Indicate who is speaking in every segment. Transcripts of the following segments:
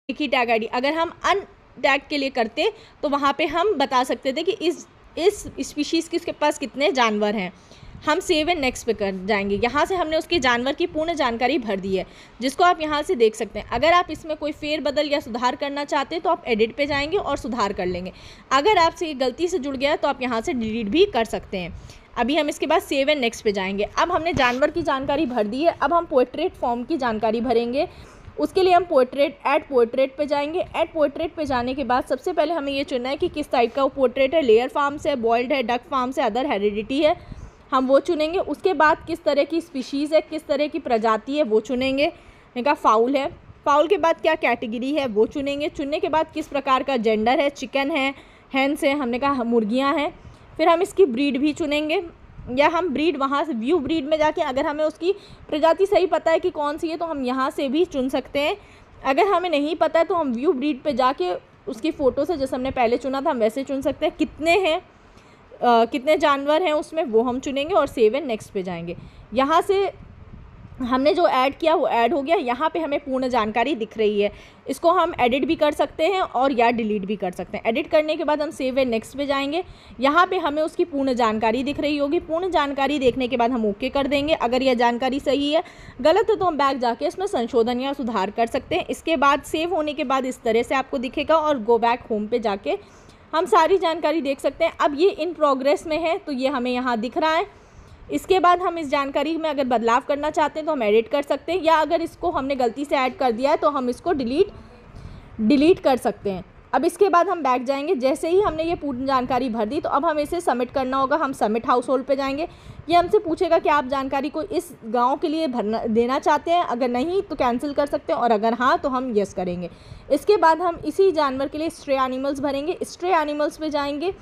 Speaker 1: एक ही tag ID. अगर हम अनटैग के लिए करते तो वहाँ पे हम बता सकते थे कि इस स्पीशीज़ के पास कितने जानवर हैं। हम सेव एंड नेक्स्ट पे कर जाएंगे। यहाँ से हमने उसके जानवर की पूर्ण जानकारी भर दी है, जिसको आप यहाँ से देख सकते हैं। अगर आप इसमें कोई फेरबदल या सुधार करना चाहते हैं तो आप एडिट पे जाएंगे और सुधार कर लेंगे। अगर आपसे ये गलती से जुड़ गया तो आप यहाँ से डिलीट भी कर सकते हैं। अभी हम इसके बाद सेव एंड नेक्स्ट पे जाएंगे। अब हमने जानवर की जानकारी भर दी है, अब हम पोर्ट्रेट फॉर्म की जानकारी भरेंगे। उसके लिए हम ऐड पोर्ट्रेट पे जाएंगे। ऐड पोर्ट्रेट पे जाने के बाद सबसे पहले हमें ये चुनना है कि किस टाइप का वो पोर्ट्रेट है, लेयर फार्म से, बॉइल्ड है, डक फार्म से, अदर हेरिडिटी है, हम वो चुनेंगे। उसके बाद किस तरह की स्पीशीज़ है, किस तरह की प्रजाति है, वो चुनेंगे। मैंने कहा फाउल है। फाउल के बाद क्या कैटेगरी है वो चुनेंगे। चुनने के बाद किस प्रकार का जेंडर है, चिकन है, हैंस है, हमने कहा मुर्गियाँ हैं। फिर हम इसकी ब्रीड भी चुनेंगे, या हम ब्रीड वहाँ से व्यू ब्रीड में जाके अगर हमें उसकी प्रजाति सही पता है कि कौन सी है तो हम यहाँ से भी चुन सकते हैं। अगर हमें नहीं पता है तो हम व्यू ब्रीड पे जाके उसकी फ़ोटो से, जैसे हमने पहले चुना था, हम वैसे चुन सकते हैं। कितने हैं, कितने जानवर हैं उसमें, वो हम चुनेंगे और सेव एंड नेक्स्ट पे जाएंगे। यहाँ से हमने जो ऐड किया वो ऐड हो गया। यहाँ पे हमें पूर्ण जानकारी दिख रही है। इसको हम एडिट भी कर सकते हैं और या डिलीट भी कर सकते हैं। एडिट करने के बाद हम सेव एंड नेक्स्ट पे जाएंगे। यहाँ पे हमें उसकी पूर्ण जानकारी दिख रही होगी। पूर्ण जानकारी देखने के बाद हम ओके कर देंगे। अगर यह जानकारी सही है, गलत है तो हम बैक जाके इसमें संशोधन या सुधार कर सकते हैं। इसके बाद सेव होने के बाद इस तरह से आपको दिखेगा और गो बैक होम पे जाके हम सारी जानकारी देख सकते हैं। अब ये इन प्रोग्रेस में है तो ये हमें यहाँ दिख रहा है। इसके बाद हम इस जानकारी में अगर बदलाव करना चाहते हैं तो हम एडिट कर सकते हैं, या अगर इसको हमने गलती से ऐड कर दिया है तो हम इसको डिलीट कर सकते हैं। अब इसके बाद हम बैक जाएंगे। जैसे ही हमने ये पूर्ण जानकारी भर दी तो अब हमें इसे सबमिट करना होगा। हम सबमिट हाउस होल्ड पे जाएंगे। ये हमसे पूछेगा कि आप जानकारी को इस गांव के लिए देना चाहते हैं। अगर नहीं तो कैंसिल कर सकते हैं, और अगर हाँ तो हम येस करेंगे। इसके बाद हम इसी जानवर के लिए स्ट्रे एनिमल्स भरेंगे। स्ट्रे एनिमल्स पे जाएंगे।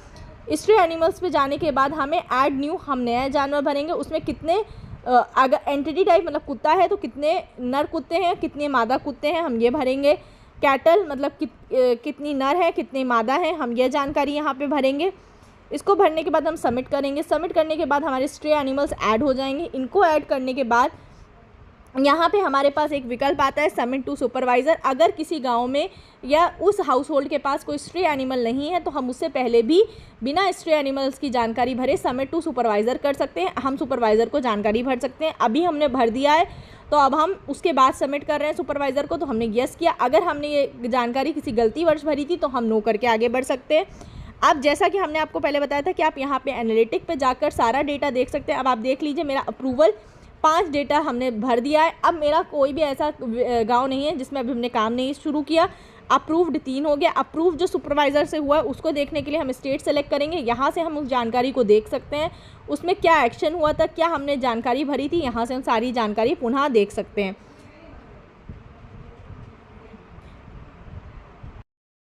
Speaker 1: स्ट्रे एनिमल्स पे जाने के बाद हमें ऐड न्यू, हम नया जानवर भरेंगे। उसमें कितने, अगर एंटिटी टाइप मतलब कुत्ता है तो कितने नर कुत्ते हैं, कितने मादा कुत्ते हैं, हम ये भरेंगे। कैटल मतलब कितनी नर है, कितनी मादा है, हम ये जानकारी यहाँ पे भरेंगे। इसको भरने के बाद हम सबमिट करेंगे। सबमिट करने के बाद हमारे स्ट्रे एनिमल्स ऐड हो जाएंगे। इनको ऐड करने के बाद यहाँ पे हमारे पास एक विकल्प आता है सबमिट टू सुपरवाइज़र। अगर किसी गांव में या उस हाउस होल्ड के पास कोई स्ट्रे एनिमल नहीं है तो हम उससे पहले भी बिना स्ट्रे एनिमल्स की जानकारी भरे सबमिट टू सुपरवाइज़र कर सकते हैं। हम सुपरवाइज़र को जानकारी भर सकते हैं। अभी हमने भर दिया है तो अब हम उसके बाद सबमिट कर रहे हैं सुपरवाइज़र को, तो हमने येस किया। अगर हमने ये जानकारी किसी गलती वर्ष भरी थी तो हम नो करके आगे बढ़ सकते हैं। अब जैसा कि हमने आपको पहले बताया था कि आप यहाँ पे एनालिटिक पे जाकर सारा डेटा देख सकते हैं। अब आप देख लीजिए मेरा अप्रूवल 5 डेटा हमने भर दिया है। अब मेरा कोई भी ऐसा गांव नहीं है जिसमें अभी हमने काम नहीं शुरू किया। अप्रूव्ड 3 हो गया। अप्रूव जो सुपरवाइज़र से हुआ है उसको देखने के लिए हम स्टेट सेलेक्ट करेंगे। यहाँ से हम उस जानकारी को देख सकते हैं, उसमें क्या एक्शन हुआ था, क्या हमने जानकारी भरी थी, यहाँ से हम सारी जानकारी पुनः देख सकते हैं।